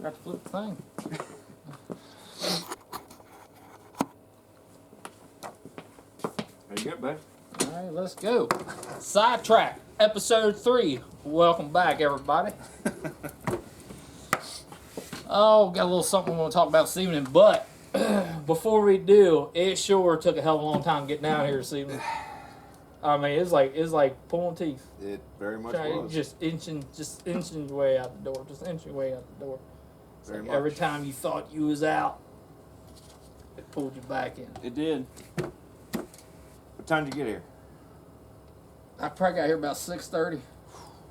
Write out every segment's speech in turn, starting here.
forgot to flip the thing. There you go, bud. All right, let's go. SIDETRACK, episode 3. Welcome back, everybody. Oh, got a little something we want to talk about this evening, but before we do, it sure took a hell of a long time getting down here this evening. I mean, it's like pulling teeth. It very much was. Just inching your way out the door. Just inching your way out the door. Very Like much. every time you thought you was out, it pulled you back in. It did. What time did you get here? I probably got here about 6:30,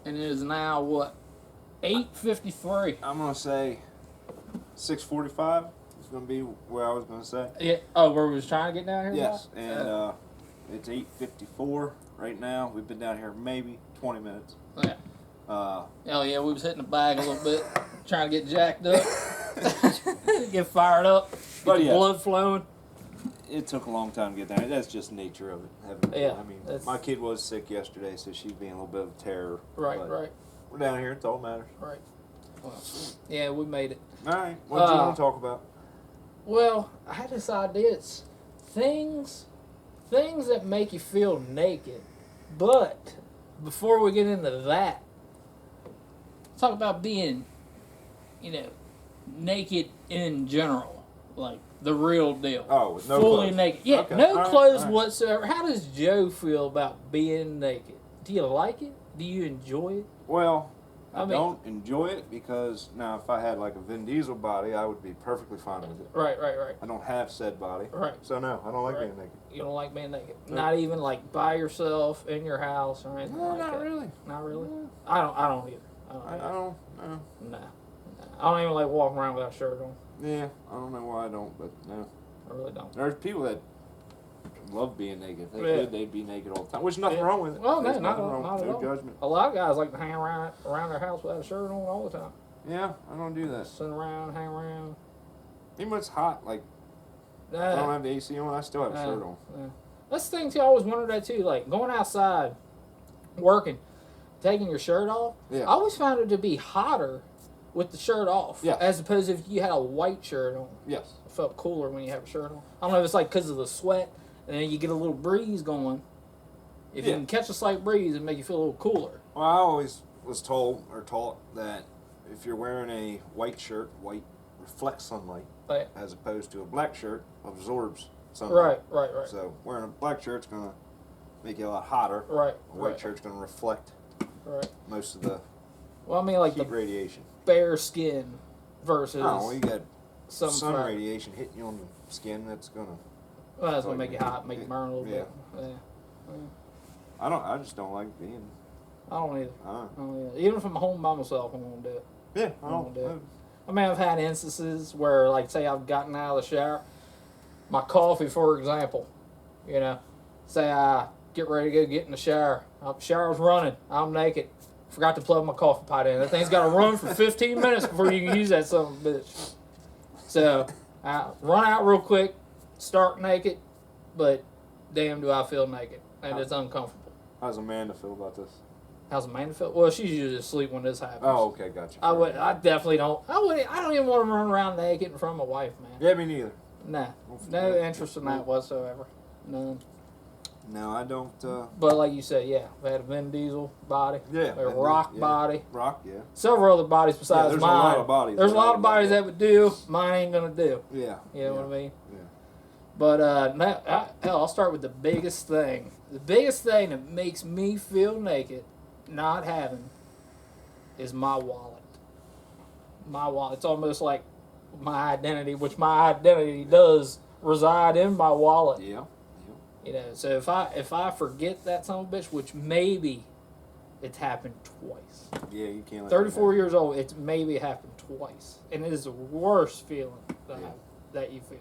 and it is now what, 8:53. I'm gonna say 6:45 is gonna be where I was gonna say. Yeah. Oh, where we was trying to get down here? Yes, and it's 8:54 right now. We've been down here maybe 20 minutes. Yeah. Hell yeah, we was hitting the bag a little bit, trying to get jacked up, get fired up, get But the yeah. blood flowing. It took a long time to get down here. That's just nature of it. Yeah, I mean, that's- my kid was sick yesterday, so she's being a little bit of a terror. Right, but right, We're down here. It's all that matters. right. Well, yeah, we made it. All right. What do you want to talk about? Well, I had this idea. It's things that make you feel naked. But before we get into that, let's talk about being, naked in general, like the real deal. Oh, with no fully clothes. naked. Yeah, Okay, no all right, clothes all right. whatsoever. How does Joe feel about being naked? Do you like it? Do you enjoy it? Well, I I mean- don't enjoy it because now if I had like a Vin Diesel body, I would be perfectly fine with it. Right. I don't have said body. Right. So no, I don't like Right. being naked. You don't like being naked? No. Not even like by yourself in your house or anything No, like not that? really. Not really? No. I don't either. I don't. No. Nah. I don't even like walking around without a shirt on. Yeah, I don't know why I don't, but no. I really don't. There's people that love being naked. If they Yeah. could, they'd be naked all the time. Which nothing Yeah. wrong with it. Well, no, There's not nothing at all, wrong. not at No all. judgment. A lot of guys like to hang around their house without a shirt on all the time. Yeah, I don't do that. Sit around, hang around. Even when it's hot, like if I don't have the AC on, I still have a shirt on. That's the thing too. I always wondered that too. Like going outside, working, taking your shirt off. Yeah. I always found it to be hotter with the shirt off. Yeah. As opposed to if you had a white shirt on. Yes. It felt cooler when you have a shirt on. I don't know if it's like because of the sweat, and then you get a little breeze going. If you Yeah. can catch a slight breeze, it make you feel a little cooler. Well, I always was told or taught that if you're wearing a white shirt, white reflects sunlight, Right. as opposed to a black shirt absorbs sunlight. Right. So wearing a black shirt's gonna make you a lot hotter. Right. A white right, shirt's gonna reflect Right. most of the Well, I mean, like heat the radiation. bare skin versus Oh, well, you got some sun fat. radiation hitting you on the skin. That's gonna. Well, that's gonna make you hot, make you burn a little Yeah. bit. Yeah. I just don't like being. I don't either. Uh, I don't either. Even if I'm home by myself, I'm gonna do it. yeah, I don't do it. don't. I mean, I've had instances where, like, say I've gotten out of the shower, my coffee, for example, say I get ready to go get in the shower. Shower's running. I'm naked. Forgot to plug my coffee pot in. That thing's got to run for 15 minutes before you can use that son of a bitch. So I run out real quick, start naked, but damn, do I feel naked, and it's uncomfortable. How's Amanda feel about this? How's Amanda feel? Well, she's usually asleep when this happens. Oh, okay, gotcha. I definitely don't. I don't even want to run around naked in front of my wife, man. Yeah, me neither. Nah, no interest in that whatsoever. None. No, I don't. But like you said, yeah, we had a Vin Diesel body, Yeah, a Vin Rock Diesel, yeah. body, Rock, yeah. several other bodies besides there's mine. a lot of bodies. There's a lot of like bodies that. that would do. Mine ain't gonna do. Yeah. You know what I mean? Yeah. But hell, I'll start with the biggest thing. The biggest thing that makes me feel naked, not having, is my wallet. My wallet. It's almost like my identity, which my identity does reside in my wallet. Yeah. So if I forget that son of a bitch, which maybe it's happened twice. Yeah, you can't. Let 34 years old, it's maybe happened twice, and it is the worst feeling that you feel.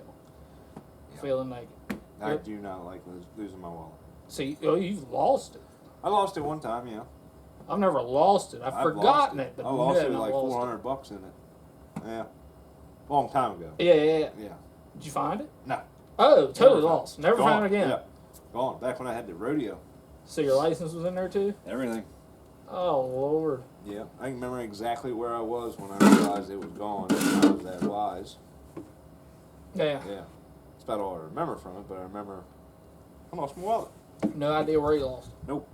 Yeah. Feeling naked. I do not like losing my wallet. So you've lost it. I lost it one time. Yeah. I've never lost it. I've forgotten it, but I lost it with not like lost $400 in it. Yeah. Long time ago. it. Yeah. Yeah. Did you find it? No. Oh, totally Never lost. Never Gone. found it again. Yeah. Gone. Back when I had the rodeo. So your license was in there too? Everything. Oh, Lord. Yeah, I can remember exactly where I was when I realized it was gone. And I was that wise. Yeah. Yeah. That's about all I remember from it, but I remember I lost my wallet. No idea where you lost it. Nope.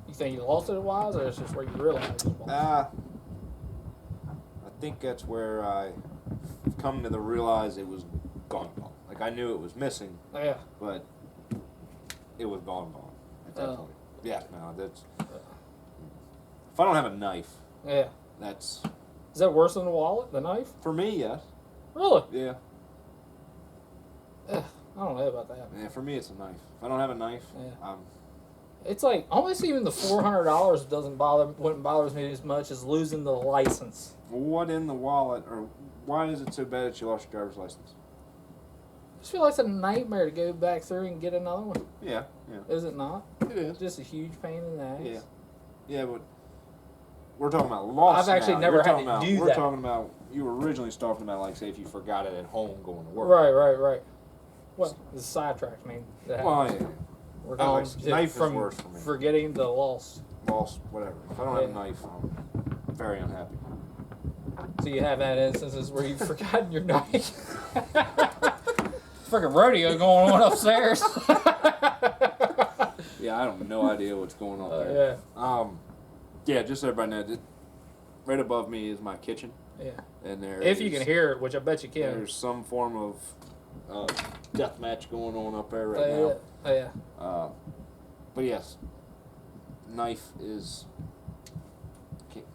You think you lost it at Wise, or it's just where you realized it was lost? I think that's where I come to realize it was gone. Like, I knew it was missing, Yeah. but it was gone at that point. Yeah, no, that's... If I don't have a knife, Yeah. that's... Is that worse than the wallet, the knife? For me, yes. Really? Yeah. I don't know about that. Yeah, for me, it's a knife. If I don't have a knife, Yeah. It's like almost even the $400 wouldn't bother me as much as losing the license. What in the wallet, or why is it so bad that you lost your driver's license? I just feel like it's a nightmare to go back through and get another one. Yeah. Is it not? It is. Just a huge pain in the ass. Yeah. Yeah, but we're talking about loss. I've actually now. never You're had talking to about, do we're that. talking about, you were originally talking about, like, say, if you forgot it at home going to work. Right. What? The sidetrack, I mean. Well, yeah. We're going knife from is worse for me. forgetting the loss. Loss, whatever. If I don't have a knife, I'm very unhappy. So you have had instances where you've forgotten your knife. Freaking rodeo going on upstairs. Yeah, I have no idea what's going on there. Yeah. Yeah, just so everybody knows, right above me is my kitchen. Yeah. And there if you can hear it, which I bet you can. There's some form of death match going on up there right now. Oh, yeah. But yes, knife is.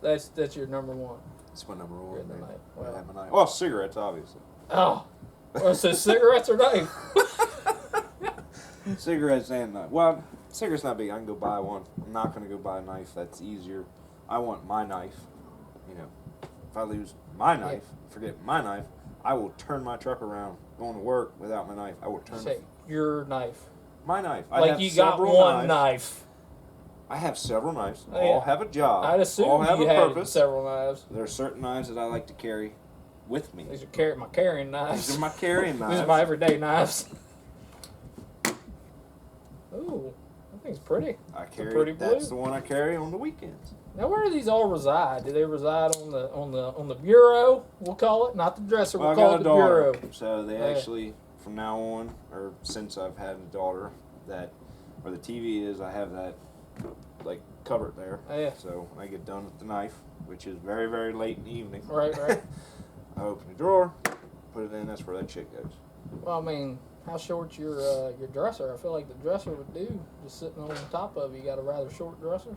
That's your number one. It's my number one. The knife. Wow. I have a knife. Well, cigarettes, obviously. Oh. Well, so cigarettes or knife? Cigarettes and knife. Well, cigarettes not big. I can go buy one. I'm not going to go buy a knife. That's easier. I want my knife. You know, if I lose my knife, forget my knife, I will turn my truck around going to work without my knife. I will turn your knife. My knife. Like, I have you got one knife. I have several knives. Oh, All have a job. I'd assume all have you a had purpose. several knives. There are certain knives that I like to carry with me. These are my carrying knives. These are my carrying knives. These are my everyday knives. Ooh, that thing's pretty. I carry. Pretty blue. That's the one I carry on the weekends. Now, where do these all reside? Do they reside on the bureau? We'll call it, not the dresser. Well, We'll call it the bureau. So they actually, from now on, or since I've had a daughter, that where the TV is, I have that like covered there. Oh, yeah. So when I get done with the knife, which is very, very late in the evening, Right. I open the drawer, put it in. That's where that shit goes. Well, I mean, how short's your dresser? I feel like the dresser would do. Just sitting on top of it, you got a rather short dresser.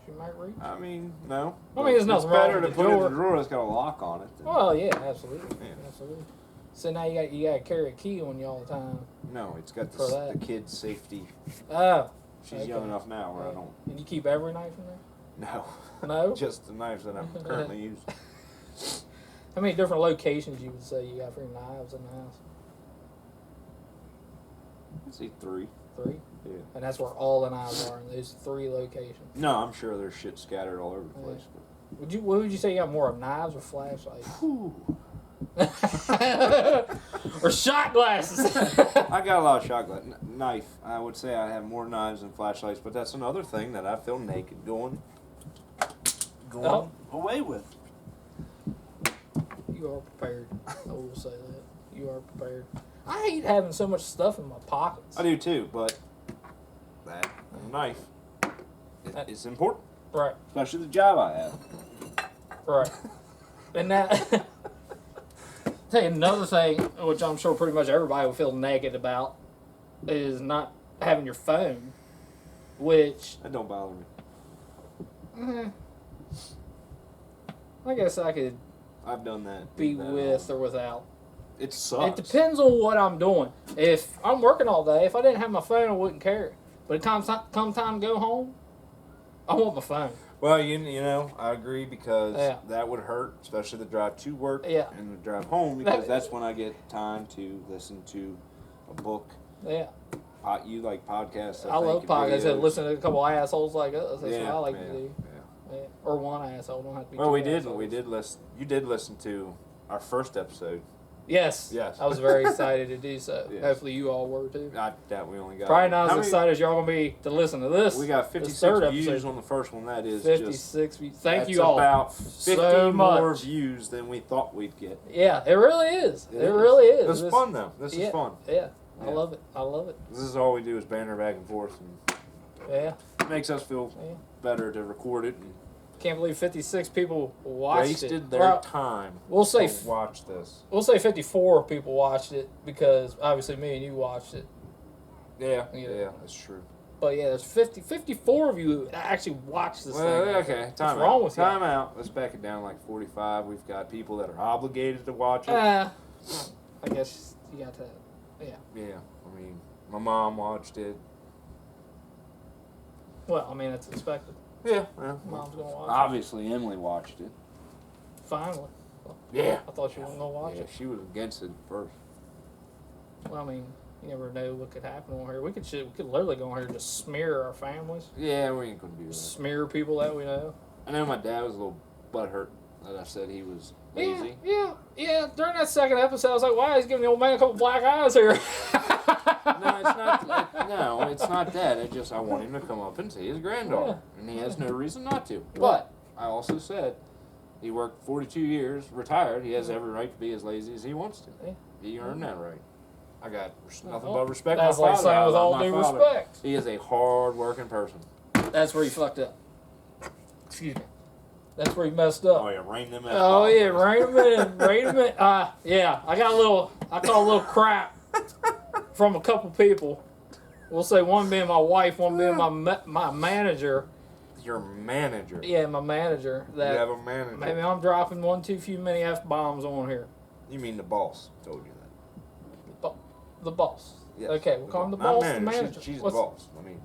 You might reach. I mean, no. I mean, there's nothing wrong better with to the put it in drawer. the drawer that's got a lock on it. Well, yeah, absolutely. Yeah. Absolutely. So now you got to carry a key on you all the time. No, it's got For the kid's safety. Oh. She's young enough now where I don't. And you keep every knife in there? No. No? Just the knives that I'm currently using. How many different locations you would say you got for your knives in the house? I'd say 3. 3? Yeah. And that's where all the knives are, in those 3 locations. No, I'm sure there's shit scattered all over the place. What would you say you got more of, knives or flashlights? Or shot glasses? I got a lot of shot glasses. Knife. I would say I have more knives than flashlights, but that's another thing that I feel naked going away with. You are prepared. I will say that. You are prepared. I hate having so much stuff in my pockets. I do too, but that knife is important. Right. Especially the job I have. Right. And that... Tell you another thing, which I'm sure pretty much everybody will feel naked about, is not having your phone, which... That don't bother me. I guess I could... I've done that. Be with or without. It sucks. It depends on what I'm doing. If I'm working all day, if I didn't have my phone, I wouldn't care. But come time to go home, I want my phone. Well, you know, I agree because Yeah. that would hurt, especially the drive to work Yeah. and the drive home, because that's when I get time to listen to a book. Yeah. You like podcasts? I love podcasts. videos. Listen to a couple assholes like us. That's Yeah, what I like yeah, to do. yeah. Yeah. Or one asshole. Don't have to be Well, two we did. assholes. We did listen. You did listen to our first episode Yes. Yes. I was very excited to do so. Yes. Hopefully you all were too. I doubt we only got. Probably not How as many- excited as y'all gonna be to listen to this. We got this 56 third views episode. on the first one. That is 56 views. Thank that's you all. about 50 so more much. views than we thought we'd get. Yeah, it really is. It really is. It's fun though. This yeah, is fun. Yeah. I Yeah. love it. I love it. This is all we do is banter back and forth, and Yeah. it makes us feel better to record it and Can't believe 56 people watched wasted it. their Well, time. We'll say to watch this. We'll say 54 people watched it because obviously me and you watched it. Yeah, Yeah. that's true. But yeah, there's 54 of you that actually watched this Well, thing. okay, What's time wrong out. with you? Time out. Let's back it down like 45. We've got people that are obligated to watch it. I guess you got to. Yeah. Yeah, I mean, my mom watched it. Well, I mean, it's expected. Yeah, well, Mom's gonna watch obviously Emily watched it. it. Finally. Yeah. I thought you weren't gonna watch Yeah, it. she was against it first. Well, I mean, you never know what could happen on here. We could literally go on here and just smear our families, Yeah, we ain't gonna do that. smear people that we know. I know my dad was a little butthurt that I said he was lazy. Yeah. During that second episode, I was like, "Why is he giving the old man a couple black eyes here?" No, it's not. No, it's not that. It just I want him to come up and see his granddaughter, and he has no reason not to. But I also said he worked 42 years, retired. He has every right to be as lazy as he wants to. Yeah. He earned that right. I got nothing but respect. That's my like father. saying I with love all my due father. respect. He is a hard-working person. That's where you fucked up. Excuse me. That's where you messed up. Oh yeah, rein them in. Oh yeah, rein them in, rein them in. Yeah, I got I caught a little crap from a couple people. We'll say one being my wife, one being my manager. Your manager. Yeah, my manager. That You have a manager. maybe I'm dropping one too few many F-bombs on here. You mean the boss told you that? The boss. Yes. Okay, we'll call him the Not boss, manager. the manager. She's the What's- boss. I mean.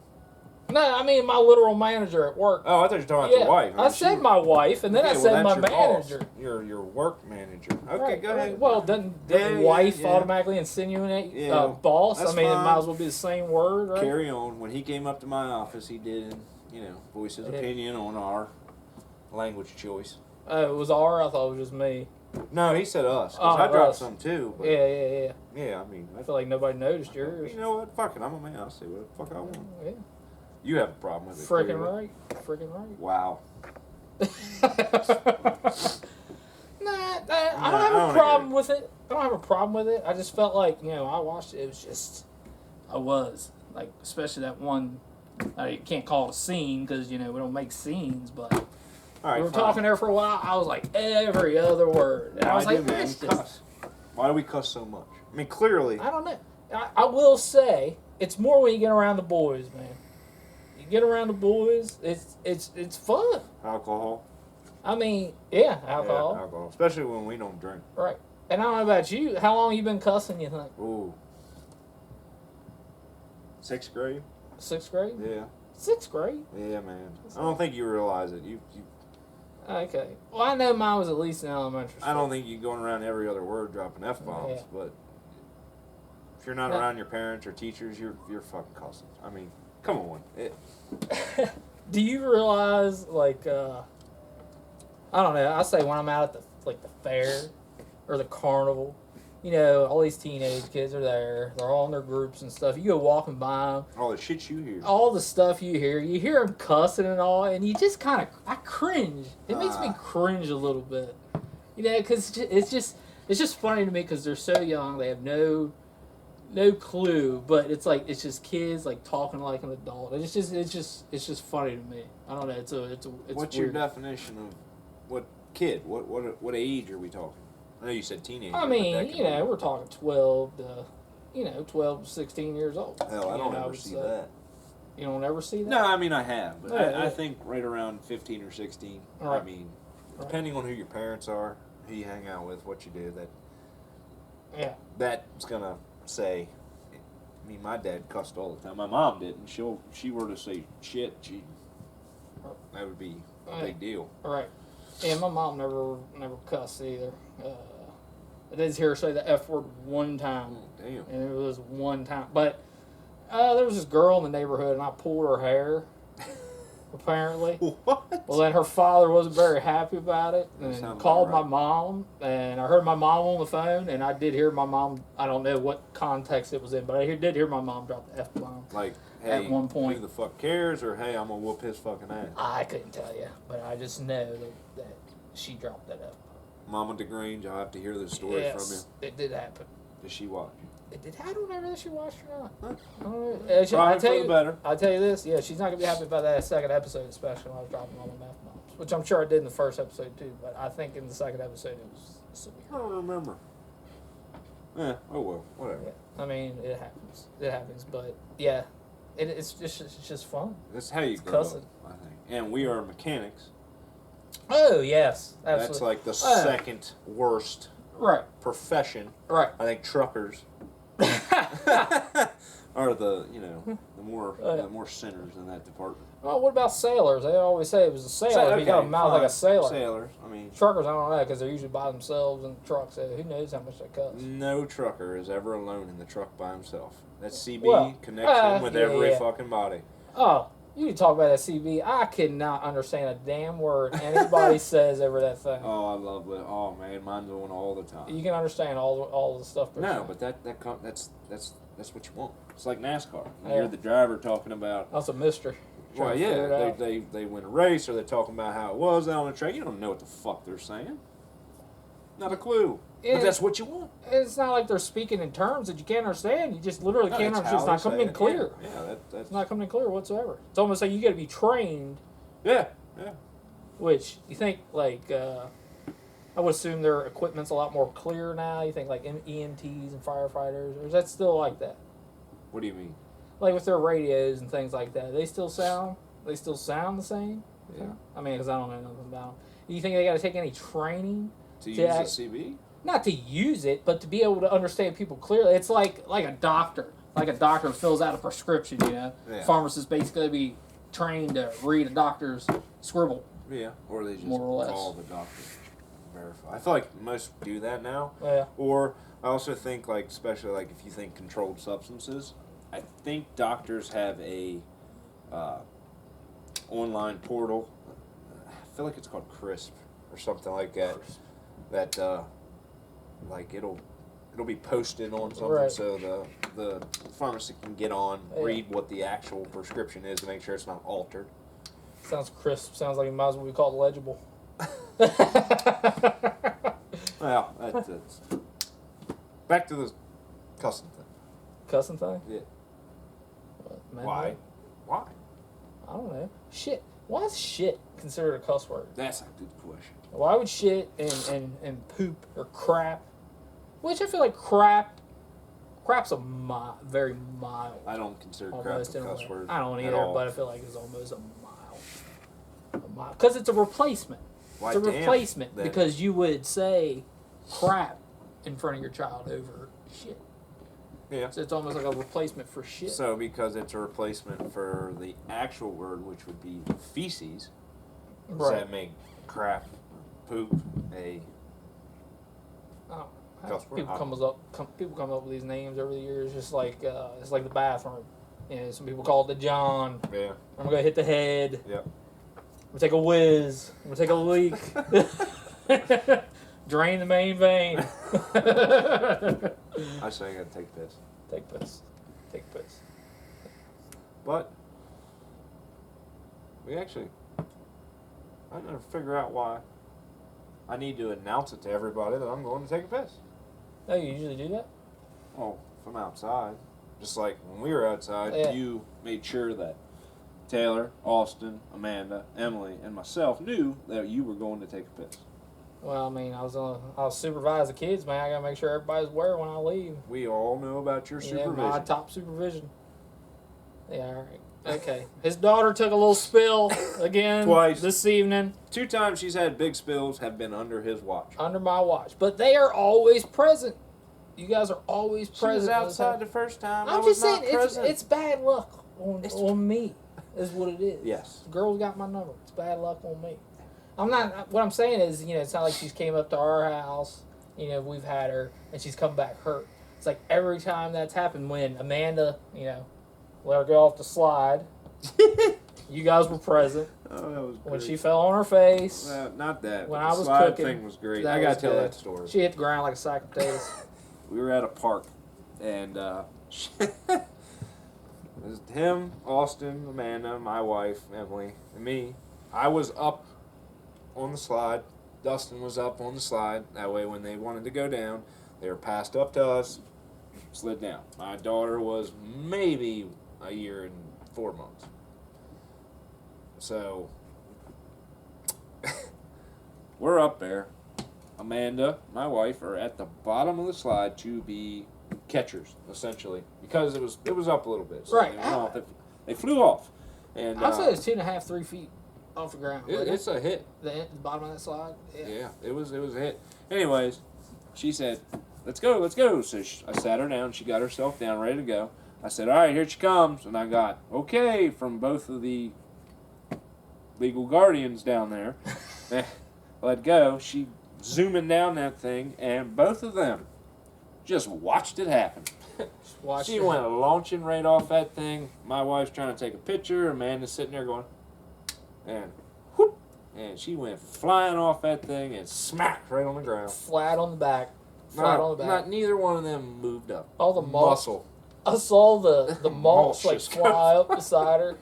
No, I mean my literal manager at work. Oh, I thought you were talking about your wife. I said my wife, and then I Okay, said well, my that's your manager. boss. Your work manager. Okay, Right, go right. ahead. Well, doesn't Yeah, wife yeah. automatically insinuate Yeah, boss? that's I mean, it fine. might as well be the same word, right? Carry on. When he came up to my office, he did, voice his Yeah. opinion on our language choice. Oh, it was R. I thought it was just me. No, he said us. 'Cause Oh, I dropped us. some too. But Yeah. yeah, I mean, I feel like nobody noticed yours. you know what? Fuck it. I'm a man. I'll say what the fuck I want. Yeah. You have a problem with it. Freaking clearly. right. Freaking right. Wow. I don't have a problem with it. I don't have a problem with it. I just felt like, I watched it. It was just, like, especially that one. I can't call it a scene because, we don't make scenes, but All right, we were fine. talking there for a while. I was like, every other word. And I was Why like, do men that's just, cuss? Why do we cuss so much? I mean, clearly. I don't know. I will say, it's more when you get around the boys, man. You get around the boys, it's fun. Alcohol. I mean, yeah, alcohol. Yeah, alcohol. Especially when we don't drink. Right. And I don't know about you. How long you been cussing, you think? Ooh. 6th grade? 6th grade? Yeah. 6th grade? Yeah, man. I don't think you realize it. You Okay. Well, I know mine was at least in elementary school. I don't think you're going around every other word dropping F-bombs, Yeah. but if you're not No. around your parents or teachers, you're fucking cussing. I mean, come on. Do you realize, like, I don't know, I say when I'm out at the fair or the carnival, all these teenage kids are there. They're all in their groups and stuff. You go walking by them. All the shit you hear. All the stuff you hear them cussing and all, and you just kind of, I cringe. It makes me cringe a little bit, because it's just funny to me because they're so young, they have no clue, but it's just kids like talking like an adult. It's just funny to me. I don't know. It's What's weird. your definition of what kid? What age are we talking? I know you said teenager. I but mean, that can be- we're talking 12 to 12 to 16 years old. Hell, I don't ever would see say. that. You don't ever see that? No, I mean I have, but Yeah, I yeah. think right around 15 or 16. Right. I mean, depending on who your parents are, who you hang out with, what you do, Yeah. that's gonna say. I mean, my dad cussed all the time. My mom didn't. She were to say shit, that would be a big deal. Right. Yeah, my mom never cussed either. I did hear her say the F word one time. Damn. And it was one time. But there was this girl in the neighborhood, and I pulled her hair. apparently. What? Well, then her father wasn't very happy about it and sounds called about my right. mom. And I heard my mom on the phone, and I did hear my mom. I don't know what context it was in, but I did hear my mom drop the F-bomb. Like, hey, at one point. who the fuck cares? Or, hey, I'm going to whoop his fucking ass. I couldn't tell you, but I just know that she dropped that F-bomb. Mama DeGrange, I'll have to hear this story from you. Yes, it did happen. Did she watch? It did. I don't know whether she watched or not. Huh. I don't know. Probably for the better. I'll tell you this. Yeah, she's not gonna be happy about that second episode, especially when I was dropping all the math bombs, which I'm sure I did in the first episode too. But I think in the second episode it was severe. I don't remember. Yeah. Oh well. Whatever. Yeah. I mean, it happens. It happens. But yeah, it's just fun. That's how you It's grow cussing. up, I think. And we are mechanics. Oh yes, absolutely. That's like the second worst right. profession. Right. I think truckers are the more sinners in that department. Well, what about sailors? They always say it was a sailor. You got a mouth like a sailor. Sailors. I mean, truckers, I don't know, because they're usually by themselves in the truck. So who knows how much that costs? no trucker is ever alone in the truck by himself. That CB Well, connects him with every yeah. fucking body. Oh, you can talk about that CB. I cannot understand a damn word anybody says over that thing. Oh, I love it. Oh man, mine's on all the time. You can understand all the stuff. No, but that's what you want. It's like NASCAR. You Yeah. hear the driver talking about. That's a mystery. Well, Trying to figure it yeah, out. they win a race, or they're talking about how it was on the track. You don't know what the fuck they're saying. Not a clue. Yeah. But that's what you want. It's not like they're speaking in terms that you can't understand. You just literally No, can't that's understand. It's how not they coming in say it. clear. Yeah, that's It's not coming in clear whatsoever. It's almost like you got to be trained. yeah. Which you think like I would assume their equipment's a lot more clear now. You think like EMTs and firefighters, or is that still like that? What do you mean? Like with their radios and things like that, they still sound the same. Yeah. I mean, because I don't know nothing about them. Do you think they got to take any training To use Yeah. a CB? not to use it, but to be able to understand people clearly? It's like a doctor. Like a doctor fills out a prescription, you know. Yeah. Pharmacists basically be trained to read a doctor's scribble. Yeah. Or they just More or less. call the doctor. Verify. I feel like most do that now. Yeah. Or I also think, like, especially like if you think controlled substances, I think doctors have a online portal. I feel like it's called CRISP or something like that. That like it'll be posted on something, Right. so the pharmacy can get on, Yeah. read what the actual prescription is to make sure it's not altered. Sounds crisp. Sounds like it might as well be called legible. Well, that's back to the cussing thing. Cussing thing? Yeah. What, man, Why? Why? I don't know. Shit. Why is shit considered a cuss word? That's a good question. Why would shit and poop or crap, which I feel like crap's very mild. I don't consider crap Almost a in a cuss way. word. I don't at either, all. but I feel like it's almost a mild. Because it's a replacement. Why, It's a damn, replacement then. because you would say crap in front of your child over shit. Yeah. So it's almost like a replacement for shit. So because it's a replacement for the actual word, which would be feces, does that make crap, poop, a Oh, cuss word? people come up with these names over the years, just like it's like the bathroom. You know, some people call it the John. Yeah. I'm gonna hit the head. Yep. I'm gonna take a whiz. I'm gonna take a leak. Drain the main vein. I say I gotta take this. Take piss. Take piss. But we actually, I never figure out why I need to announce it to everybody that I'm going to take a piss. Oh, you usually do that? Well, from outside. Just like when we were outside, Yeah. you made sure that Taylor, Austin, Amanda, Emily, and myself knew that you were going to take a piss. Well, I mean, I'll supervise the kids, man. I gotta make sure everybody's aware when I leave. We all know about your Yeah, supervision. my top supervision. Yeah, all right. Okay. His daughter took a little spill again Twice. this evening 2 times she's had big spills have been under his watch. under my watch, but they are always present. You guys are always She present. was when outside it's the first time. happening. I I'm was just saying, not present. it's bad luck on me. Is what it is. Yes. The girl's got my number. It's bad luck on me. I'm not. What I'm saying is, it's not like she's came up to our house. We've had her, and she's come back hurt. It's like every time that's happened when Amanda, let her go off the slide. You guys were present Oh, that was great. when she fell on her face. Not that. When But I the was slide cooking, thing was great. that I gotta was tell good. that story. She hit the ground like a sack of potatoes. We were at a park, and it was him, Austin, Amanda, my wife, Emily, and me. I was up on the slide. Dustin was up on the slide. That way, when they wanted to go down, they were passed up to us, slid down. My daughter was maybe a year and 4 months. So, we're up there. Amanda, my wife, are at the bottom of the slide to be catchers, essentially, because it was up a little bit. So Right. They, went off. They flew off. And I'd say it's 2.5, 3 feet off the ground. it's a hit. The bottom of that slide. Yeah, it was a hit. Anyways, she said, let's go. So I sat her down. She got herself down, ready to go. I said, all right, here she comes. And I got, okay, from both of the legal guardians down there. Let go. She zooming down that thing, and both of them just watched it happen. She went launching right off that thing. My wife's trying to take a picture. Amanda's sitting there going, and whoop, and she went flying off that thing and smacked right on the ground. Flat on the back. Flat on the back. Neither one of them moved up. All the muscle. I saw the mulch like just fly up beside her.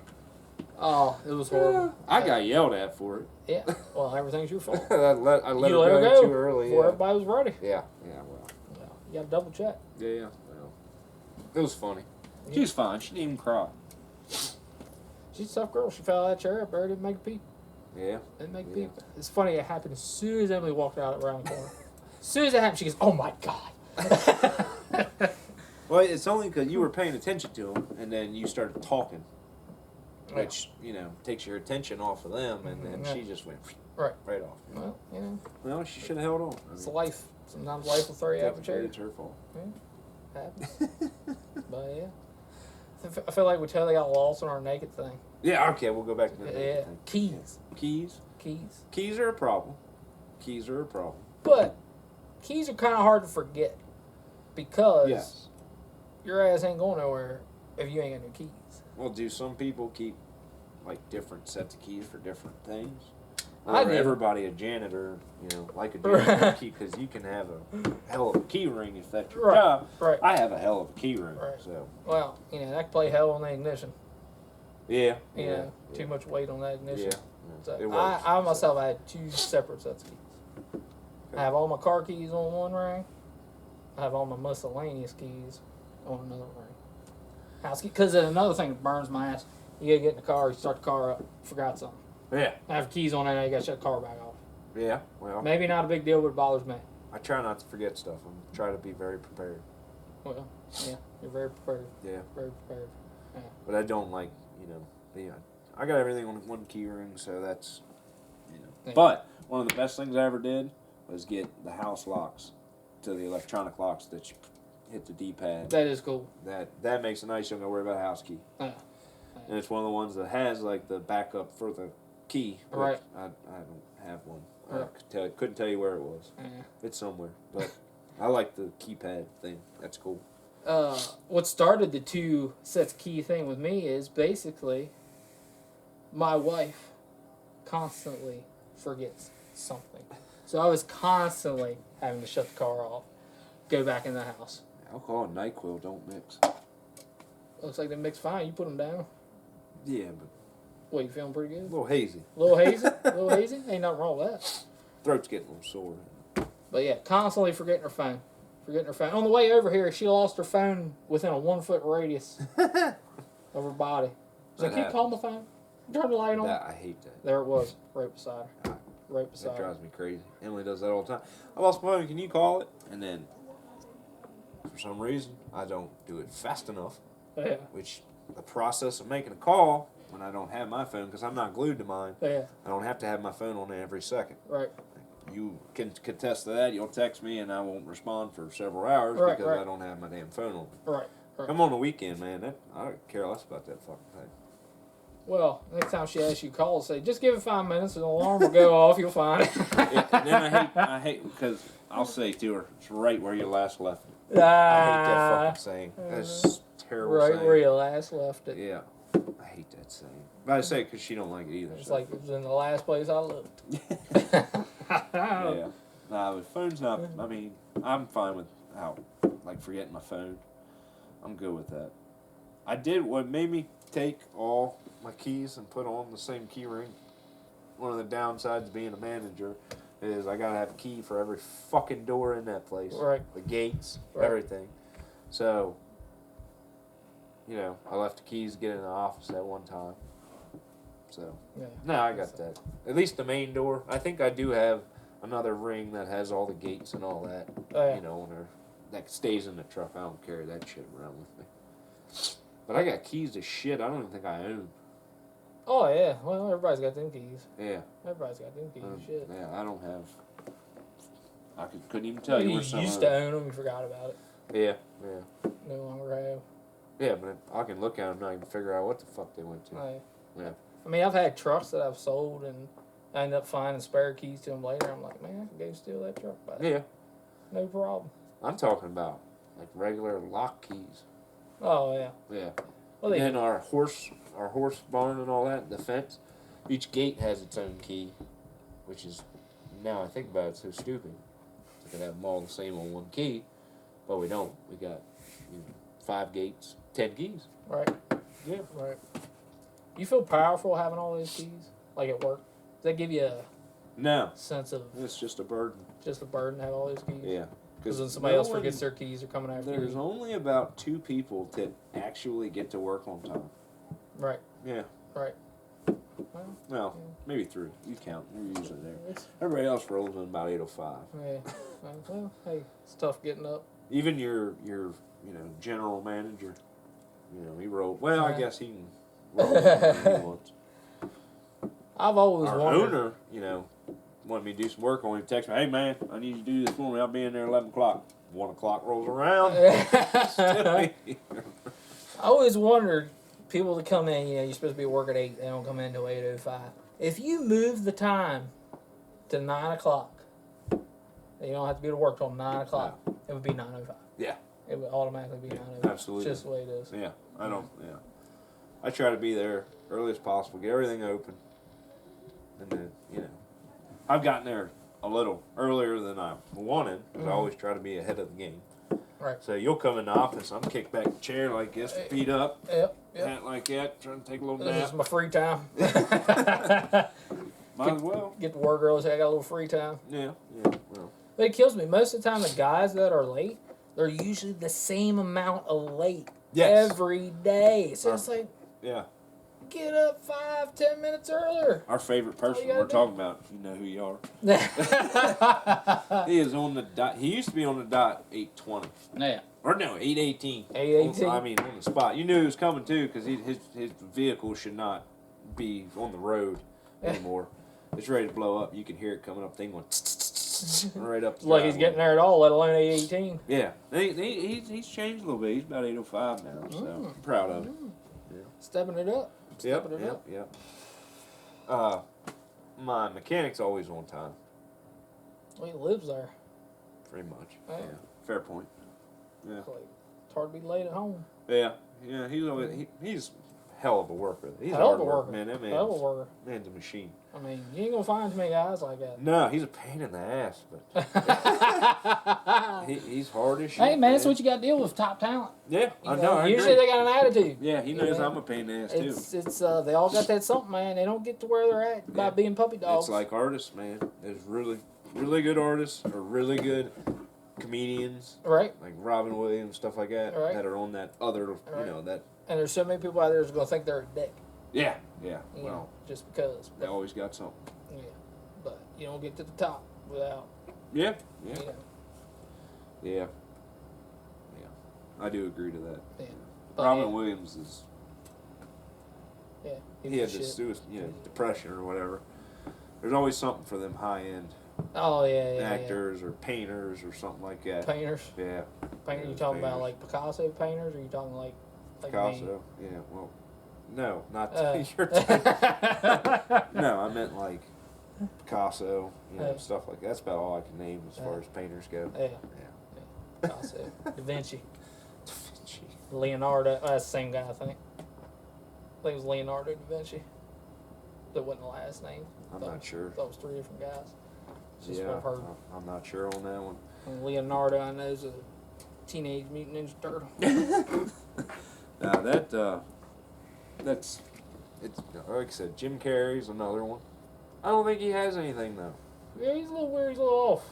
Oh, it was horrible. I got yelled at for it. Yeah. Well, everything's your fault. I let You her let her go go too early. before Yeah. everybody was ready. Yeah. Well. Well, you got to double check. Yeah. Well, it was funny. She's fine. She didn't even cry. She's a tough girl. She fell out of that chair. Barry didn't make a peep. Yeah. Didn't make a peep. It's funny. It happened as soon as Emily walked out around the corner. As soon as it happened, she goes, "Oh my god." Well, it's only because you were paying attention to them, and then you started talking, which takes your attention off of them, and then she just went right off. Well, Well, she should have held on. it's life. Sometimes life will throw you out of a chair. It's her fault. Yeah, happens. But yeah, I feel like we totally got lost on our naked thing. Yeah. Okay, we'll go back to the Yeah, thing. keys. Keys are a problem. But keys are kind of hard to forget because your ass ain't going nowhere if you ain't got no keys. Well, do some people keep like different sets of keys for different things? I Or do. everybody a janitor, like a janitor key, because you can have a hell of a key ring if that's your job. Right. I have a hell of a key ring, Right. so. Well, that can play hell on the ignition. Yeah. Too much weight on that ignition. Yeah. So It works. I myself, I had 2 separate sets of keys. I have all my car keys on one ring. I have all my miscellaneous keys on another ring. House key, because another thing that burns my ass, you gotta get in the car, you start the car up, forgot something. Yeah. I have keys on it, now you gotta shut the car back off. Yeah. Well, Maybe not a big deal, but it bothers me. I try not to forget stuff. I try to be very prepared. Well, yeah, you're very prepared. Yeah. Very prepared. Yeah. But I don't like, I got everything on one key ring, so that's, Yeah. But one of the best things I ever did was get the house locks to the electronic locks that you hit the D-pad. That is cool. That makes it nice. You don't got to worry about a house key. Yeah. And it's one of the ones that has like the backup for the key. which Right. I don't have one. Right. Couldn't tell you where it was. Yeah. It's somewhere. But I like the keypad thing. That's cool. What started the 2 sets of key thing with me is basically my wife constantly forgets something. So I was constantly having to shut the car off, go back in the house. Alcohol and NyQuil don't mix. Looks like they mix fine. You put them down. Yeah, but What, you feeling pretty a good? little hazy. Little hazy? Little hazy? Ain't nothing wrong with that. Throat's getting a little sore. But yeah, constantly forgetting her phone. On the way over here, she lost her phone within a 1-foot radius of her body. So That keep happens. calling the phone. Turn the light on. I hate that. There it was, right beside her. Right That beside her. drives me crazy. Emily does that all the time. I lost my phone. Can you call it? And then, for some reason, I don't do it fast enough. Yeah. Which the process of making a call when I don't have my phone, because I'm not glued to mine, Yeah. I don't have to have my phone on there every second. Right. You can contest to that. You'll text me and I won't respond for several hours Right, because right. I don't have my damn phone on me. Right. Come on the weekend, man. I don't care less about that fucking thing. Well, next time she asks you to call, say, just give it 5 minutes and the alarm will go off. You'll find it. And then I hate because I'll say to her, it's right where you last left it. I hate that fucking saying. That's terrible Right saying. where you last left it. Yeah. I hate that saying. But I say it because she don't like it either. It's so. like it was in the last place I looked. Yeah. Nah, but phone's not. I mean, I'm fine with how, like, forgetting my phone. I'm good with that. I did. What made me take all my keys and put on the same key ring. One of the downsides of being a manager is I gotta have a key for every fucking door in that place. Right. The gates, Right. everything. So, you know, I left the keys to get in the office at one time. So, Yeah. no, I got that. At least the main door. I think I do have another ring that has all the gates and all that. Oh, yeah. You know, that stays in the truck. I don't carry that shit around with me. But I got keys to shit I don't even think I own. Oh yeah. Well, everybody's got them keys. Yeah. Everybody's got them keys. Shit. Yeah, I don't have. I couldn't even tell you where some used of to them. own them. You forgot about it. Yeah, yeah. No longer have. Yeah, but I can look at them now and figure out what the fuck they went to. Like, Yeah. I mean, I've had trucks that I've sold and I end up finding spare keys to them later. I'm like, man, I can go steal that truck back. Yeah. No problem. I'm talking about like regular lock keys. Oh yeah. Yeah. Well, And then our horse barn and all that, the fence, each gate has its own key, which is, now I think about it, so stupid. We could have them all the same on one key, but we don't. We got 5 gates, 10 keys. right. Yeah. Right. You feel powerful having all those keys, like at work? Does that give you a No, sense of it's just a burden. just a burden to have all those keys? Yeah. Because when somebody else forgets their keys, they're coming after There's you. only about 2 people that actually get to work on time. Right. Yeah. Right. Well, Well, maybe 3. You count. You're usually there. it's, Everybody else rolls in about 8:05. yeah. Well, hey, it's tough getting up. Even your general manager, he rolled. Well, I Right. guess he can roll whenever he wants. I've always Our wondered. owner, wanted me to do some work on him. Text me, hey man, I need you to do this for me. I'll be in there 11 o'clock. 1 o'clock rolls around. Still ain't here. I always wondered, people that come in, you're supposed to be at work at 8, they don't come in until 8:05. If you move the time to 9 o'clock, you don't have to be to work till 9 o'clock, it would be 9:05. Yeah. It would automatically be 9:05. Absolutely. It's just the way it is. Yeah, I try to be there early as possible, get everything open, and then I've gotten there a little earlier than I wanted because I always try to be ahead of the game. Right. So you'll come in the office, I'm kicked back in the chair like this, feet up, Yep. hat like that, trying to take a little This nap. is my free time. Might as well. Get to work early, so I got a little free time. Yeah. Well, But it kills me. Most of the time, the guys that are late, they're usually the same amount of late Yes. every day. So it's like, yeah. get up 5-10 minutes earlier. Our favorite person you gotta we're do. talking about, you know who you are. He is on the dot. He used to be on the dot 8:20. Yeah. Or no, 8:18. 8:18. I mean, on the spot. You knew he was coming too, because his vehicle should not be on the road anymore. It's ready to blow up. You can hear it coming up. Thing going right up. The Like he's driveway. getting there at all, let alone 8:18. Yeah, he's changed a little bit. He's about 8:05 now, so I'm proud of him. Stepping it up. Stepping it up. Yep. My mechanic's always on time, Well, he lives there. pretty much. Yeah. Yeah, fair point. Yeah. It's like, it's hard to be late at home. Yeah. He's always he's hell of a worker. He's Hell of hard a work, worker. man. That Hell of a man's, worker. man's a machine. I mean, you ain't gonna find too many guys like that. No, he's a pain in the ass, but he's hard as shit. Hey man, that's what you got to deal with, top talent. Yeah, I You know. I usually agree. they got an attitude. Yeah, he knows know? I'm a pain in the ass too. It's they all got that something, man. They don't get to where they're at by Yeah. being puppy dogs. It's like artists, man. There's really, really good artists or really good comedians, right. like Robin Williams, stuff like that, Right. that are on that other, that. And there's so many people out there that's gonna think they're a dick. Yeah. You know, Well, just because. they always got something. Yeah. But you don't get to the top without. Yeah. You know. Yeah. I do agree to that. Yeah. But, Robin Williams is. Yeah. He had shit. this, depression or whatever. There's always something for them high end Oh yeah. actors or painters or something like that. Painters. Yeah. Painter. You talking about like Picasso painters, or you talking like me? Picasso. Yeah. Well, no, not your No, I meant like Picasso, stuff like that. That's about all I can name as far as painters go. Yeah. Picasso. Da Vinci. Leonardo. That's the same guy, I think. I think it was Leonardo da Vinci. That wasn't the last name. I'm not sure. That was 3 different guys. Just Yeah, what I've heard. I'm not sure on that one. And Leonardo, I know, is a Teenage Mutant Ninja Turtle. Now that's it's like I said. Jim Carrey's another one. I don't think he has anything though. Yeah, he's a little weird. He's a little off.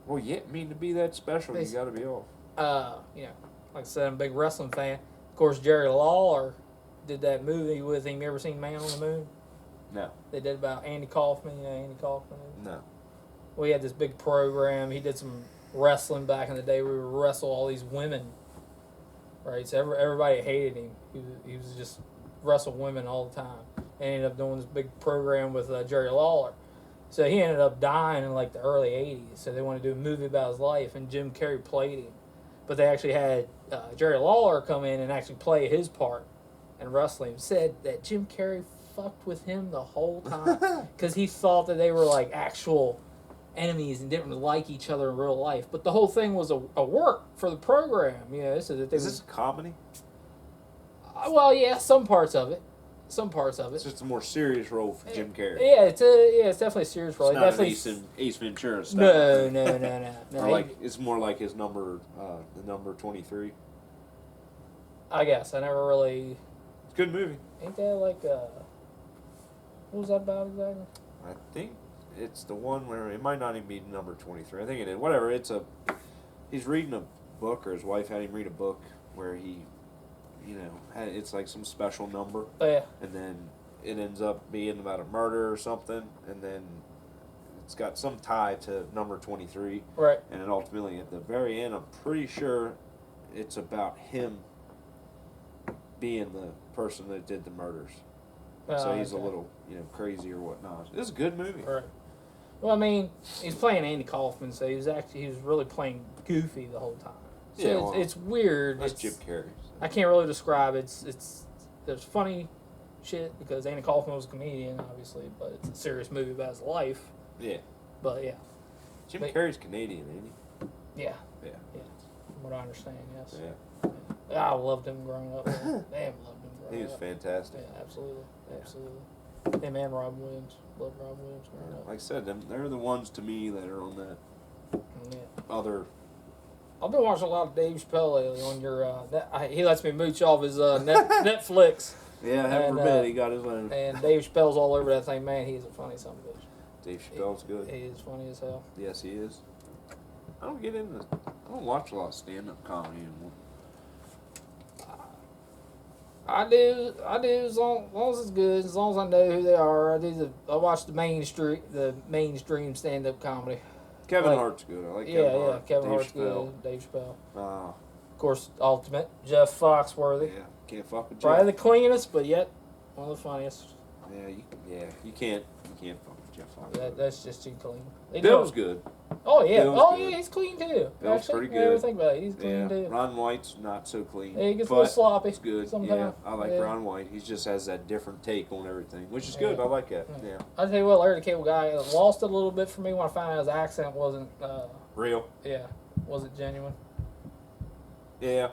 Well, yeah, I mean to be that special, you got to be off. You know, like I said, I'm a big wrestling fan. Of course, Jerry Lawler did that movie with him. You ever seen Man on the Moon? No. They did about Andy Kaufman. You know Andy Kaufman? No. Well, he had this big program. He did some wrestling back in the day. We would wrestle all these women, right? So everybody hated him. He was just wrestle women all the time. And ended up doing this big program with Jerry Lawler. So he ended up dying in like the early 80s. So they wanted to do a movie about his life, and Jim Carrey played him. But they actually had Jerry Lawler come in and actually play his part in wrestling. Said that Jim Carrey fucked with him the whole time because he thought that they were like actual enemies and didn't like each other in real life. But the whole thing was a work for the program, you know, so that they Is this a comedy? Well, yeah, some parts of it. Some parts of it. It's just a more serious role for Jim Carrey. Yeah, it's definitely a serious role. It's not definitely an Ace Ventura style. No. Or like it's more like his number, the number 23. I guess I never really. It's a good movie. Ain't that like what was that about exactly? I think it's the one where it might not even be number 23. I think it is. Whatever. He's reading a book, or his wife had him read a book where he, you know, it's like some special number. Oh yeah. And then it ends up being about a murder or something, and then it's got some tie to number 23. Right. And then ultimately at the very end, I'm pretty sure it's about him being the person that did the murders. So he's a little, you know, crazy or whatnot. It's a good movie. Right. Well, I mean, he's playing Andy Kaufman, so he was really playing goofy the whole time. So Yeah, well, it's weird. That's Jim Carrey. I can't really describe it. There's funny shit because Andy Kaufman was a comedian, obviously, but it's a serious movie about his life. Yeah. But yeah. Jim Carrey's Canadian, ain't he? Yeah. Yeah. Yeah. From what I understand, yes. Yeah. I loved him growing up. Damn, loved him growing up. He was fantastic. Yeah, absolutely. Him and Robin Williams. Loved Robin Williams growing up. Like I said, they're the ones to me that are on that other. I've been watching a lot of Dave Chappelle lately on your. He lets me mooch off his Netflix. Yeah, heaven forbid he got his own. And Dave Chappelle's all over that thing. Man, he's a funny son of a bitch. Dave Chappelle's good. He is funny as hell. Yes, he is. I don't watch a lot of stand-up comedy anymore. I do as long as it's good, as long as I know who they are. I watch the mainstream stand-up comedy. Kevin Hart's good. I like Kevin Hart. Yeah, Kevin Hart's good. Dave Chappelle. Of course, ultimate Jeff Foxworthy. Yeah, can't fuck with Jeff. Probably the cleanest, but yet one of the funniest. You can't fuck with Jeff Foxworthy. That's just too clean. Bill's good. Oh yeah, Bill's good. Yeah, he's clean too. Bill's Actually, pretty good. I never think about it. He's clean too. Ron White's not so clean. Yeah, he gets a little sloppy. It's good. Sometimes. Yeah, I like Ron White. He just has that different take on everything, which is good. I like that. Yeah. I tell you what, Larry the Cable Guy lost it a little bit for me when I found out his accent wasn't real. Yeah, wasn't genuine. Yeah.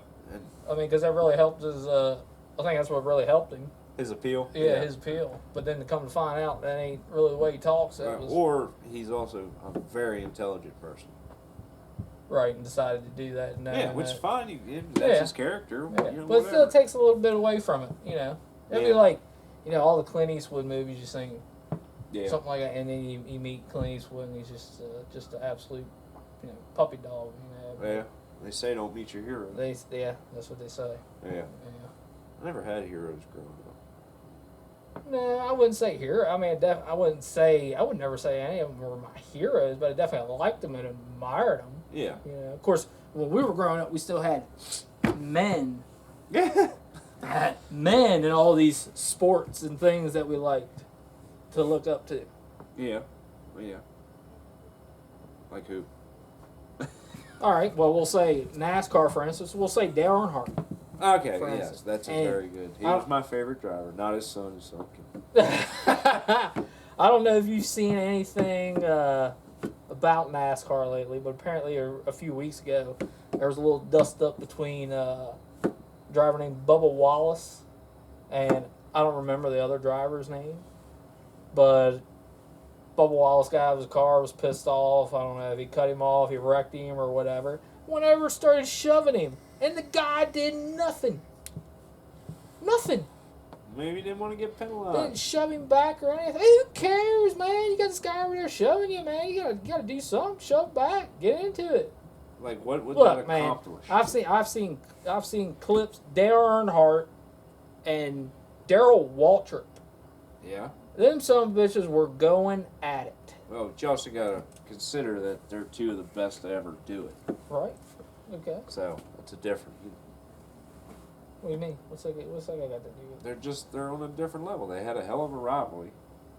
I mean, because that really helped his. I think that's what really helped him. His appeal? Yeah, his appeal. But then to come to find out that ain't really the way he talks. Or he's also a very intelligent person. Right, and decided to do that. Which is fine. That's his character. Yeah. You know, but it still takes a little bit away from it, you know. It'd be like, you know, all the Clint Eastwood movies you sing. Yeah. Something like that. And then you meet Clint Eastwood and he's just an absolute, you know, puppy dog, you know. Yeah. They say don't meet your heroes. That's what they say. Yeah. I never had heroes growing up. No, I wouldn't say hero. I mean, I would never say any of them were my heroes, but I definitely liked them and admired them. Yeah. You know, of course, when we were growing up, we still had men. Men in all these sports and things that we liked to look up to. Yeah. Like who? All right. Well, we'll say NASCAR, for instance. We'll say Dale Earnhardt. Okay, yes, that's very good. He was my favorite driver, not his son. His son. I don't know if you've seen anything about NASCAR lately, but apparently a few weeks ago there was a little dust up between a driver named Bubba Wallace and I don't remember the other driver's name, but Bubba Wallace guy of his car was pissed off. I don't know if he cut him off, he wrecked him or whatever. Went over, started shoving him, and the guy did nothing. Nothing. Maybe he didn't want to get penalized. Didn't shove him back or anything. Hey, who cares, man? You got this guy over there shoving you, man. You gotta do something. Shove back. Get into it. Like what would Look, that man, accomplish? I've seen clips. Dale Earnhardt and Darrell Waltrip. Yeah. Them some bitches were going at it. Well, but you also gotta consider that they're two of the best to ever do it. Right. Okay. So it's a different. What do you mean? What's that got to do with it? They're on a different level. They had a hell of a rivalry.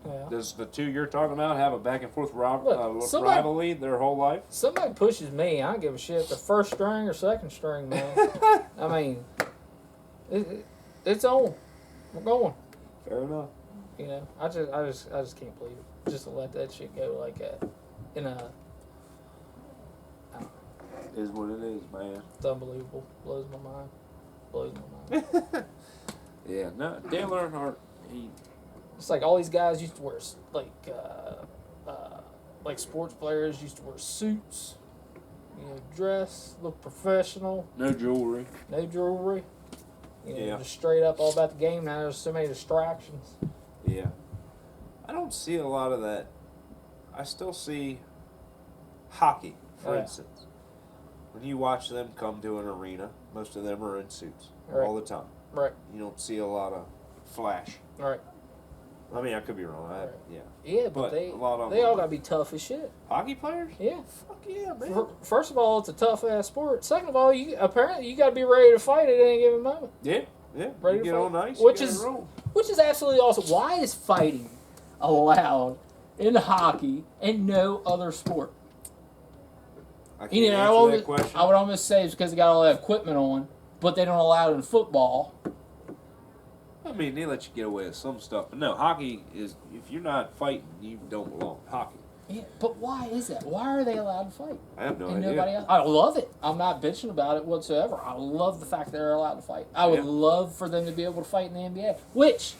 Yeah. Does the two you're talking about have a back and forth Look, rivalry their whole life? Somebody pushes me, I don't give a shit if they're first string or second string, man. I mean, it's on. We're going. Fair enough. You know, I just can't believe it. Just to let that shit go like that. In a, I don't know. Is what it is, man. It's unbelievable. Blows my mind. Yeah, no, Dale Earnhardt, It's like all these guys used to wear like sports players used to wear suits, you know, dress, look professional, no jewelry. no jewelry, you know, Yeah. just straight up all about the game. Now there's so many distractions. Yeah. I don't see a lot of that. I still see hockey, for Yeah. instance. When you watch them come to an arena, most of them are in suits Right. all the time. Right, You don't see a lot of flash. right. I mean, I could be wrong. Right. Yeah. Yeah, But but a lot of they them all are. gotta be tough as shit. Hockey players? Yeah. Fuck yeah, man. First of all, it's a tough ass sport. Second of all, you gotta be ready to fight at any given moment. Yeah, yeah. Ready You to get fight. on ice, Which you gotta is- roll. Which is absolutely awesome. Why is fighting allowed in hockey and no other sport? I can't You know, answer that question. I would almost say it's because they got all that equipment on, but they don't allow it in football. I mean, they let you get away with some stuff. But no, hockey is, if you're not fighting, you don't belong in hockey. Yeah, but why is that? Why are they allowed to fight? I have no And idea. nobody else? I love it. I'm not bitching about it whatsoever. I love the fact that they're allowed to fight. I would Yeah. love for them to be able to fight in the NBA, which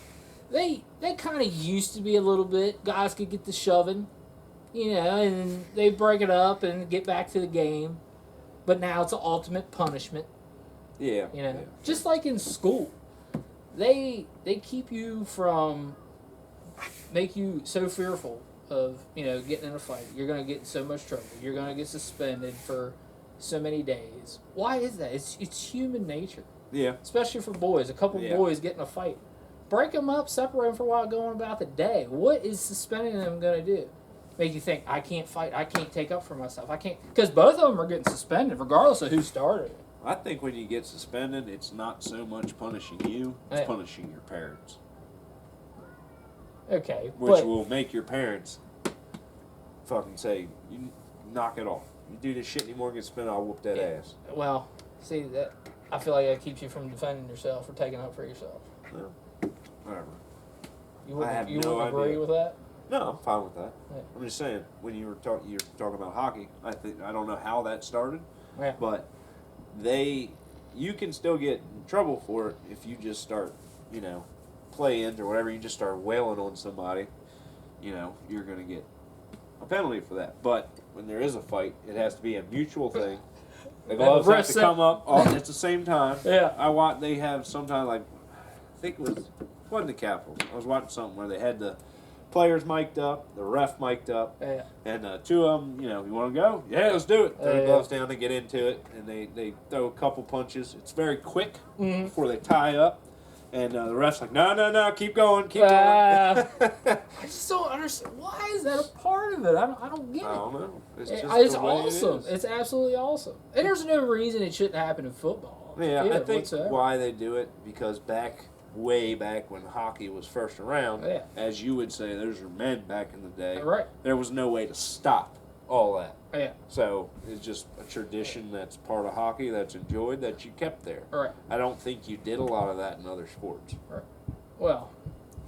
they kind of used to be a little bit. Guys could get the shoving, you know, and they break it up and get back to the game. But now it's an ultimate punishment, Yeah. you know. Yeah. Just like in school, they keep you from, make you so fearful of, you know, getting in a fight. You're going to get in so much trouble. You're going to get suspended for so many days. Why is that? It's human nature, Yeah. especially for boys. A couple Yeah. boys get in a fight. Break them up, separate them for a while, going about the day. What is suspending them going to do? Make you think, I can't fight, I can't take up for myself, I can't, because both of them are getting suspended regardless of who started it. I think when you get suspended, it's not so much punishing you, it's Yeah. punishing your parents. Okay, Which but will make your parents fucking say, you knock it off. You do this shit anymore, get suspended, I'll whoop that Yeah. ass. well, see that I feel like that keeps you from defending yourself or taking up for yourself. No. Whatever. You wouldn't, have you no wouldn't agree idea. with that? No, I'm fine with that. Yeah. I'm just saying, when you were talking about hockey, I don't know how that started, Yeah. but you can still get in trouble for it if you just start, you know, playing or whatever. You just start wailing on somebody, you know, you're gonna get a penalty for that. But when there is a fight, it has to be a mutual thing. The gloves have to come up all at the same time. Yeah. They have sometimes, like, I think it wasn't the Capitals. I was watching something where they had the players mic'd up, the ref mic'd up, Yeah. and two of them, you know, you want to go? Yeah, let's do it. Throw the Yeah. gloves down, they get into it, and they throw a couple punches. It's very quick Mhm. before they tie up, and the ref's like, no, keep going, keep going. I just don't understand. Why is that a part of it? I don't get it. I don't know. It's just It's the way awesome. It is. It's absolutely awesome. And there's no reason it shouldn't happen in football. Yeah, I think whatsoever. why they do it, because way back when hockey was first around, Yeah. as you would say, those were men back in the day. Right. There was no way to stop all that. Yeah. So it's just a tradition that's part of hockey that's enjoyed that you kept there. Right. I don't think you did a lot of that in other sports. Well,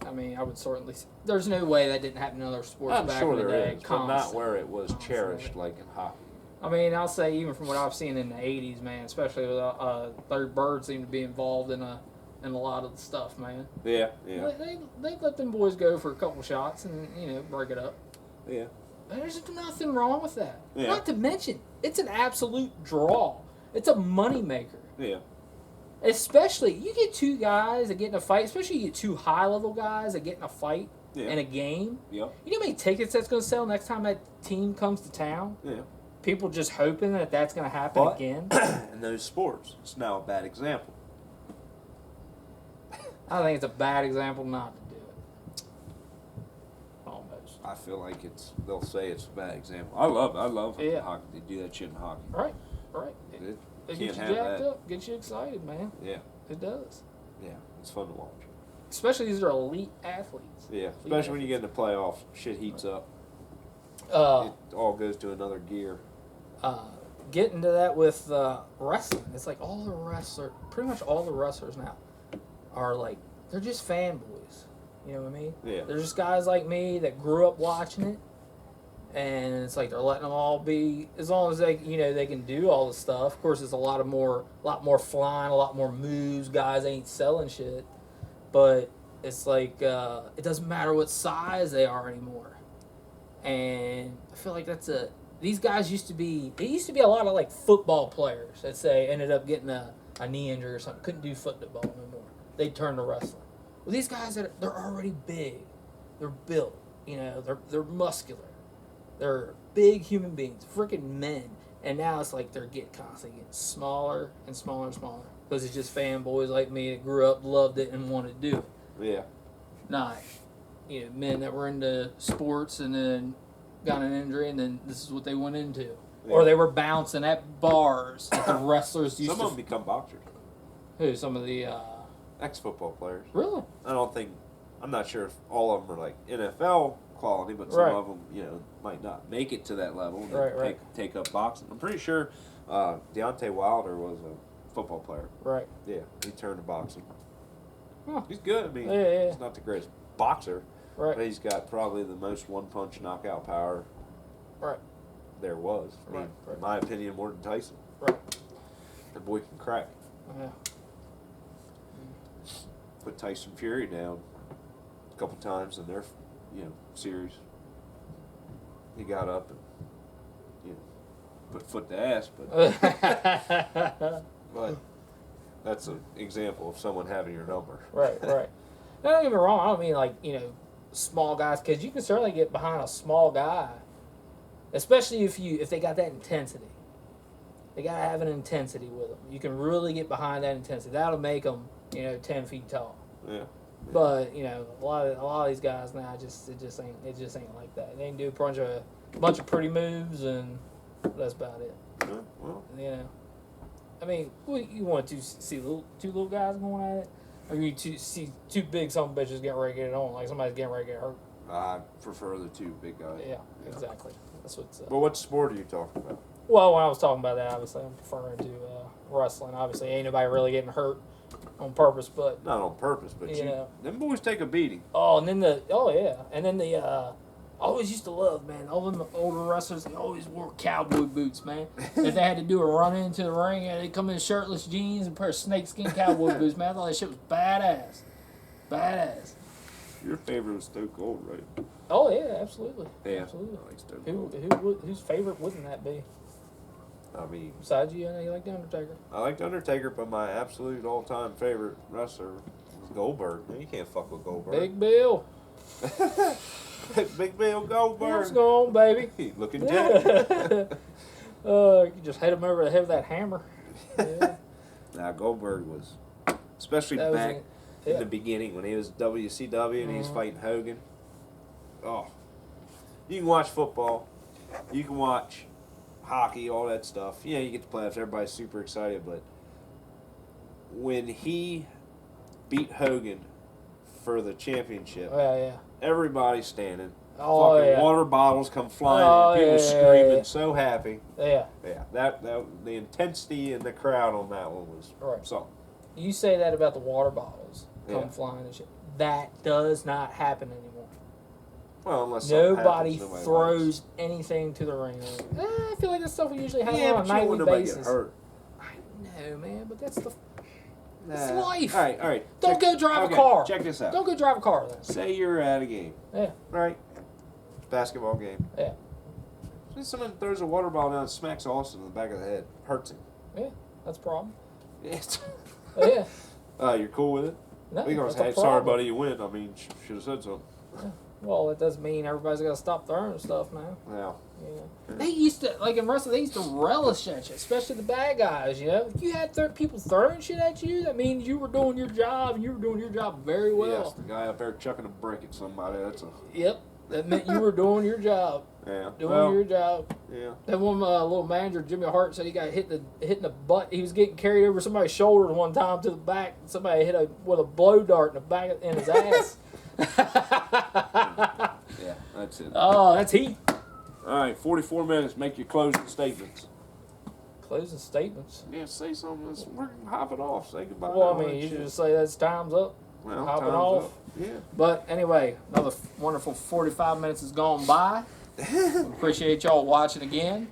I mean, I would certainly. There's no way that didn't happen in other sports I'm back sure in the there day. is, but not Constantly. where it was Constantly. cherished like in hockey. I mean, I'll say even from what I've seen in the '80s, man, especially with Larry Bird seemed to be involved in a in a lot of the stuff, man. Yeah. They let them boys go for a couple shots and break it up. Yeah. And there's nothing wrong with that. Yeah. Not to mention, it's an absolute draw. It's a moneymaker. Yeah. Especially, you get two guys that get in a fight, especially you get two high-level guys that get in a fight in a game. Yep. You know how many tickets that's going to sell next time that team comes to town? Yeah. People just hoping that that's going to happen again. In those sports, it's now a bad example. I think it's a bad example not to do it. Almost. I feel like they'll say it's a bad example. I love hockey. They do that shit in hockey. Right. It gets you jacked that. up, gets you excited, man. Yeah. It does. Yeah, it's fun to watch. Especially these are elite athletes. Yeah, especially when you get in the playoffs, shit heats up. It all goes to another gear. Getting to that with wrestling, it's like pretty much all the wrestlers now are like, they're just fanboys. You know what I mean? Yeah. They're just guys like me that grew up watching it, and it's like they're letting them all be, as long as they can do all the stuff. Of course, it's a lot more flying, a lot more moves. Guys ain't selling shit, but it's like it doesn't matter what size they are anymore. And I feel like these guys used to be a lot of like football players that ended up getting a knee injury or something, couldn't do football no more. They'd turn to wrestling. Well, these guys they're already big, they're built, they're muscular, they're big human beings, freaking men, and now it's like they're constantly getting smaller and smaller and smaller because it's just fanboys like me that grew up, loved it, and wanted to do it. Yeah. Not men that were into sports and then got an injury and then this is what they went into. Yeah. Or they were bouncing at bars that the wrestlers used Some of them become boxers. Who? Some of the ex-football players. Really? I'm not sure if all of them are like NFL quality, but some of them, might not make it to that level and take up boxing. I'm pretty sure Deontay Wilder was a football player. Right. Yeah, he turned to boxing. Huh. He's good. I mean, he's not the greatest boxer, but he's got probably the most one-punch knockout power there was. I mean, in my opinion, more than Tyson. Right. The boy can crack. Yeah. Put Tyson Fury down a couple times in their, series. He got up and, put foot to ass, but but that's an example of someone having your number. Right. Don't get me wrong. I don't mean like small guys, because you can certainly get behind a small guy, especially if they got that intensity. They gotta have an intensity with them. You can really get behind that intensity. That'll make them 10 feet tall. Yeah. But a lot of these guys now it just ain't like that. They can do a bunch of pretty moves and that's about it. Yeah, well. I mean, you want to see two little guys going at it, or you see two big son of bitches getting ready to get it on, like somebody's getting ready to get hurt? I prefer the two big guys. Yeah, exactly. That's what's. But what sport are you talking about? Well, when I was talking about that, obviously I'm referring to wrestling. Obviously, ain't nobody really getting hurt on purpose, but not on purpose, but them boys take a beating. Oh, and then I always used to love, man, all them older wrestlers, they always wore cowboy boots, man. If they had to do a run into the ring, they come in shirtless jeans and a pair of snakeskin cowboy boots, man. I thought that shit was badass. Badass. Your favorite was Stone Cold, right? Oh, yeah, absolutely. Yeah, absolutely. I like Stone Cold. Whose favorite wouldn't that be? I mean, besides you, I know you like The Undertaker. I like The Undertaker, but my absolute all-time favorite wrestler was Goldberg. Man, you can't fuck with Goldberg. Big Bill. Big Bill Goldberg. What's going on, baby? Looking jacked. You just hit him over the head with that hammer. Yeah. Now, Goldberg was, especially back in the beginning when he was WCW and he was fighting Hogan. Oh, you can watch football. You can watch hockey, all that stuff. Yeah, you get the playoffs. Everybody's super excited, but when he beat Hogan for the championship, everybody's standing. Fucking water bottles come flying in. People screaming, so happy. Yeah. Yeah. That the intensity in the crowd on that one was something. You say that about the water bottles come flying and shit. That does not happen anymore. Well, unless nobody throws anything to the ring. I feel like that stuff we usually have on a nightly basis. Get hurt. I know, man, but that's the. It's life. All right. Don't go drive a car. Check this out. Don't go drive a car then. Say you're at a game. Yeah. Right? Basketball game. Yeah. Say someone throws a water ball down and smacks Austin in the back of the head. Hurts him. Yeah. That's a problem. Yeah. Yeah. You're cool with it? No, We gonna that's say, a sorry, problem. buddy, you win. I mean, should have said something. Yeah. Well, it doesn't mean everybody's got to stop throwing stuff now. Yeah. Yeah. They used to, like in wrestling, they used to relish at you, especially the bad guys, you know? If you had people throwing shit at you, that means you were doing your job, and you were doing your job very well. Yes, the guy up there chucking a brick at somebody, that's a... Yep. That meant you were doing your job. Yeah. Doing your job. Yeah. That one little manager, Jimmy Hart, said he got hit in the butt. He was getting carried over somebody's shoulders one time to the back. Somebody hit with a blow dart in the back in his ass. Yeah, that's it. Oh, that's heat. All right, 44 minutes. Make your closing statements. Closing statements. Yeah, say something. We're hopping off. Say goodbye. Well, I mean, you should just say that's time's up. Well, hopping time's off. up. Yeah. But anyway, another wonderful 45 minutes has gone by. Appreciate y'all watching again.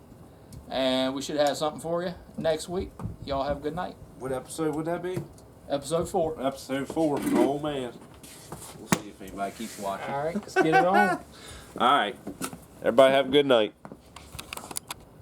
And we should have something for you next week. Y'all have a good night. What episode would that be? Episode 4. Episode 4. Oh, man. We'll see if anybody keeps watching. All right, let's get it on. All right. Everybody have a good night.